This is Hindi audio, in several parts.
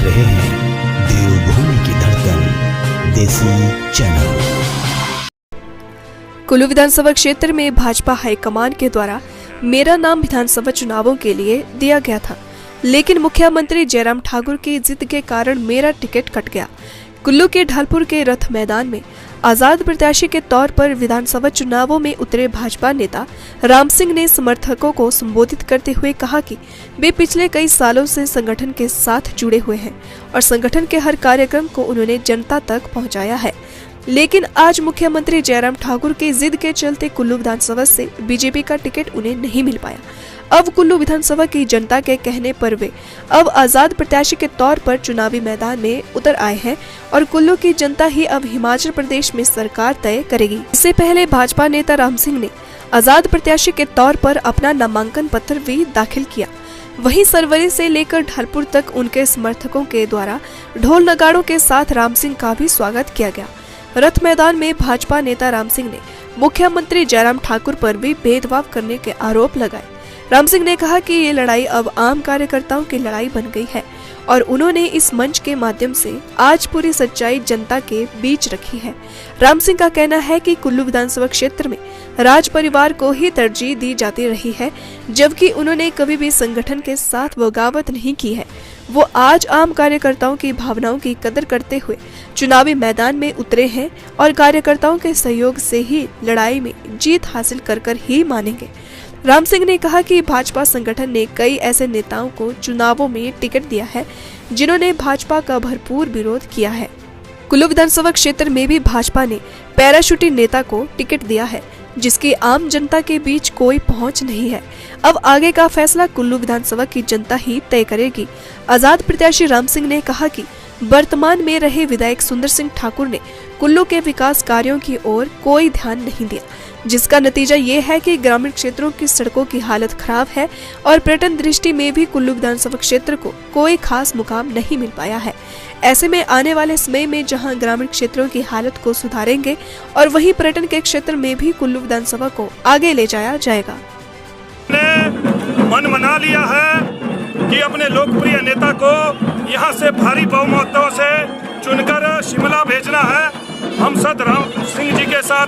रहे हैं देवभूमि की धड़कन देसी चैनल। कुल्लू विधानसभा क्षेत्र में भाजपा हाईकमान के द्वारा मेरा नाम विधानसभा चुनावों के लिए दिया गया था, लेकिन मुख्यमंत्री जयराम ठाकुर की जिद के कारण मेरा टिकट कट गया। कुल्लू के ढालपुर के रथ मैदान में आजाद प्रत्याशी के तौर पर विधानसभा चुनावों में उतरे भाजपा नेता राम सिंह ने समर्थकों को संबोधित करते हुए कहा कि वे पिछले कई सालों से संगठन के साथ जुड़े हुए हैं और संगठन के हर कार्यक्रम को उन्होंने जनता तक पहुंचाया है। लेकिन आज मुख्यमंत्री जयराम ठाकुर की जिद के चलते कुल्लू विधानसभा से बीजेपी का टिकट उन्हें नहीं मिल पाया। अब कुल्लू विधानसभा की जनता के कहने पर वे अब आजाद प्रत्याशी के तौर पर चुनावी मैदान में उतर आए हैं और कुल्लू की जनता ही अब हिमाचल प्रदेश में सरकार तय करेगी। इससे पहले भाजपा नेता राम सिंह ने आजाद प्रत्याशी के तौर पर अपना नामांकन पत्र भी दाखिल किया। वहीं सरवरी से लेकर ढालपुर तक उनके समर्थकों के द्वारा ढोल नगाड़ों के साथ राम सिंह का भी स्वागत किया गया। रथ मैदान में भाजपा नेता राम सिंह ने मुख्यमंत्री जयराम ठाकुर पर भी भेदभाव करने के आरोप लगाए। राम सिंह ने कहा कि ये लड़ाई अब आम कार्यकर्ताओं की लड़ाई बन गई है और उन्होंने इस मंच के माध्यम से आज पूरी सच्चाई जनता के बीच रखी है। राम सिंह का कहना है कि कुल्लू विधानसभा क्षेत्र में राज परिवार को ही तरजीह दी जाती रही है, जबकि उन्होंने कभी भी संगठन के साथ बगावत नहीं की है। वो आज आम कार्यकर्ताओं की भावनाओं की कदर करते हुए चुनावी मैदान में उतरे हैं और कार्यकर्ताओं के सहयोग से ही लड़ाई में जीत हासिल कर ही मानेंगे। राम सिंह ने कहा कि भाजपा संगठन ने कई ऐसे नेताओं को चुनावों में टिकट दिया है जिन्होंने भाजपा का भरपूर विरोध किया है। कुल्लू विधानसभा क्षेत्र में भी भाजपा ने पैराशूटी नेता को टिकट दिया है, जिसकी आम जनता के बीच कोई पहुंच नहीं है। अब आगे का फैसला कुल्लू विधानसभा की जनता ही तय करेगी। आजाद प्रत्याशी राम सिंह ने कहा कि वर्तमान में रहे विधायक सुंदर सिंह ठाकुर ने कुल्लू के विकास कार्यों की ओर कोई ध्यान नहीं दिया, जिसका नतीजा ये है कि ग्रामीण क्षेत्रों की सड़कों की हालत खराब है और पर्यटन दृष्टि में भी कुल्लू विधानसभा क्षेत्र को कोई खास मुकाम नहीं मिल पाया है। ऐसे में आने वाले समय में जहां ग्रामीण क्षेत्रों की हालत को सुधारेंगे और वहीं पर्यटन के क्षेत्र में भी कुल्लू विधानसभा को आगे ले जाया जाएगा। मन मना लिया है कि अपने लोकप्रिय नेता को यहां से भारी बहुमतों से चुनकर शिमला भेजना है। हम सद राम सिंह जी के साथ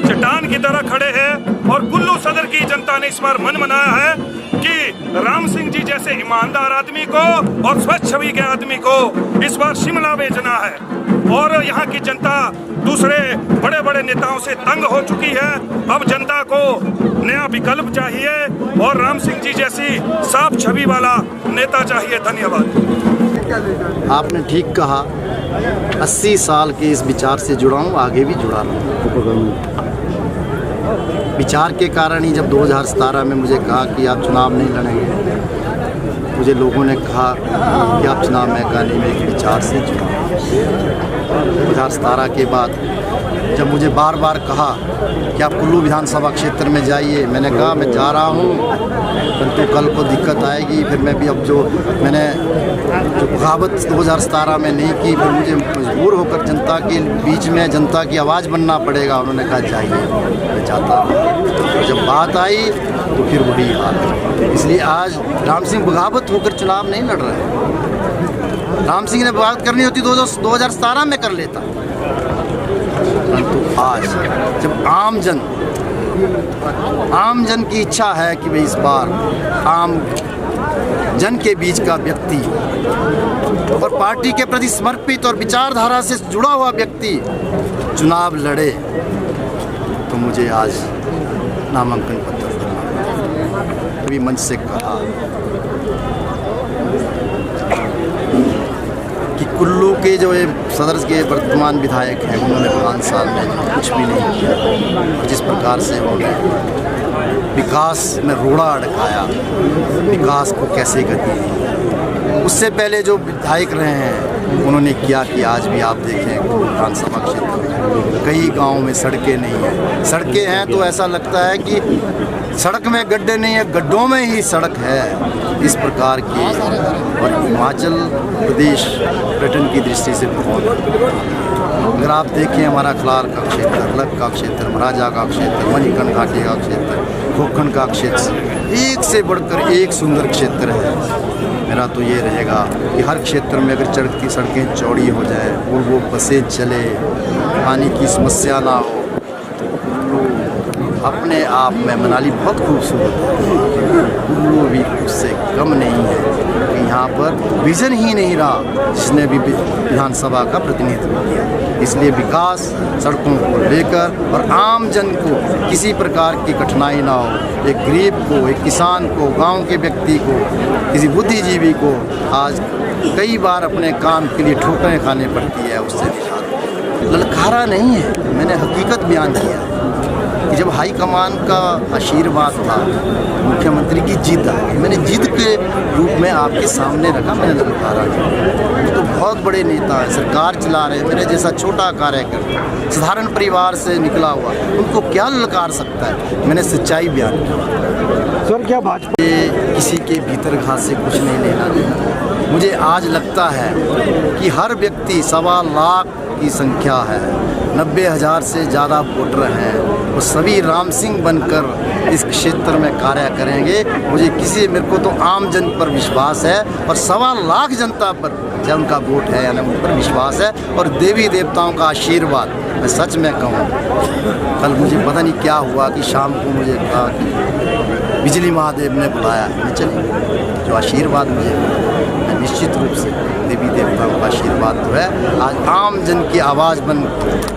चट्टान की तरह खड़े हैं और कुल्लू सदर की जनता ने इस बार मन बनाया है कि राम सिंह जी जैसे ईमानदार आदमी को और स्वच्छ छवि के आदमी को इस बार शिमला भेजना है। और यहाँ की जनता दूसरे बड़े बड़े नेताओं से तंग हो चुकी है। अब जनता को नया विकल्प चाहिए और राम सिंह जी जैसी साफ छवि वाला नेता चाहिए। धन्यवाद। आपने ठीक कहा, 80 साल के इस विचार से जुड़ा हूँ, आगे भी जुड़ा रहूँ। विचार के कारण ही जब 2017 में मुझे कहा कि आप चुनाव नहीं लड़ेंगे, मुझे लोगों ने कहा कि आप चुनाव मैदान में एक विचार से जुड़े। 2017 के बाद जब मुझे बार बार कहा कि आप कुल्लू विधानसभा क्षेत्र में जाइए, मैंने कहा मैं जा रहा हूँ, परंतु कल को दिक्कत आएगी। फिर मैं भी अब मैंने बगावत 2017 में नहीं की, फिर मुझे मजबूर होकर जनता के बीच में जनता की आवाज़ बनना पड़ेगा। उन्होंने कहा जाइए, मैं जाता हूँ। जब बात आई तो फिर वही हाल है। इसलिए आज राम सिंह बगावत होकर चुनाव नहीं लड़ रहे। राम सिंह ने बात करनी होती 2017 में कर लेता, परंतु आज जब आम जन की इच्छा है कि भाई इस बार आम जन के बीच का व्यक्ति और पार्टी के प्रति समर्पित और विचारधारा से जुड़ा हुआ व्यक्ति चुनाव लड़े, तो मुझे आज नामांकन पत्र देना। कभी मंच से कहा कि कुल्लू के जो सदर के वर्तमान विधायक हैं, उन्होंने 5 साल में कुछ भी नहीं किया। जिस प्रकार से उन्होंने विकास में रोड़ा अटकाया, विकास को कैसे गति दी, उससे पहले जो विधायक रहे हैं उन्होंने किया कि आज भी आप देखें विधानसभा क्षेत्र में कई गाँव में सड़कें नहीं हैं। सड़कें हैं तो ऐसा लगता है कि सड़क में गड्ढे नहीं है, गड्ढों में ही सड़क है। इस प्रकार की और हिमाचल प्रदेश पर्यटन की दृष्टि से बहुत, अगर आप देखें हमारा खलार का क्षेत्र, अलग का क्षेत्र, महाराजा का क्षेत्र, मणिकर्ण घाटी का क्षेत्र, खोखन का क्षेत्र, एक से बढ़कर एक सुंदर क्षेत्र है। मेरा तो ये रहेगा कि हर क्षेत्र में अगर चढ़ती सड़कें चौड़ी हो जाए और वो बसें चले, पानी की समस्या ना हो, तो अपने आप में मनाली बहुत खूबसूरत है। कुल्लू भी उससे कम नहीं है कि यहाँ पर विज़न ही नहीं रहा जिसने भी विधानसभा का प्रतिनिधित्व किया। इसलिए विकास सड़कों को लेकर और आम जन को किसी प्रकार की कठिनाई ना हो, एक गरीब को, एक किसान को, गांव के व्यक्ति को, किसी बुद्धिजीवी को आज कई बार अपने काम के लिए ठोकरें खाने पड़ती है, उससे निजात ललकारा नहीं है। मैंने हकीकत बयान किया कि जब हाईकमान का आशीर्वाद था, मुख्यमंत्री की जिद आ गई, मैंने जिद के रूप में आपके सामने रखा, मैंने ललकारा नहीं। वो तो बहुत बड़े नेता हैं, सरकार चला रहे हैं, मेरे जैसा छोटा कार्यकर्ता साधारण परिवार से निकला हुआ, उनको क्या ललकार सकता है। मैंने सच्चाई बयान की। सर क्या भाजपा किसी के भीतर घात से कुछ नहीं लेना देना। मुझे आज लगता है कि हर व्यक्ति 1.25 लाख की संख्या है, 90,000 से ज़्यादा वोटर हैं, वो सभी राम सिंह बनकर इस क्षेत्र में कार्य करेंगे। मेरे को तो आम जन पर विश्वास है और 1.25 लाख जनता पर जब उनका वोट है यानी उन पर विश्वास है और देवी देवताओं का आशीर्वाद। मैं सच में कहूँ, कल मुझे पता नहीं क्या हुआ कि शाम को मुझे कहा कि बिजली महादेव ने बुलाया, मैं चली। जो आशीर्वाद मुझे मैं निश्चित रूप से देवी देवताओं का आशीर्वाद तो है। आज आम जन की आवाज़ बन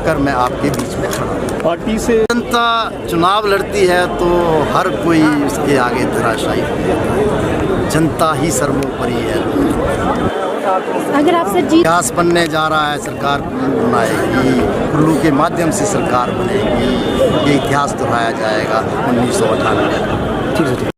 कर मैं आपके बीच में खड़ा हूँ। पार्टी से जनता चुनाव लड़ती है तो हर कोई उसके आगे धराशायी हो जाता है। जनता ही सर्वोपरि है। अगर आप सर जी इतिहास बनने जा रहा है, सरकार कुल्लू बनाएगी, कुल्लू के माध्यम से सरकार बनेगी, ये इतिहास दोहराया जाएगा 1998। ठीक है।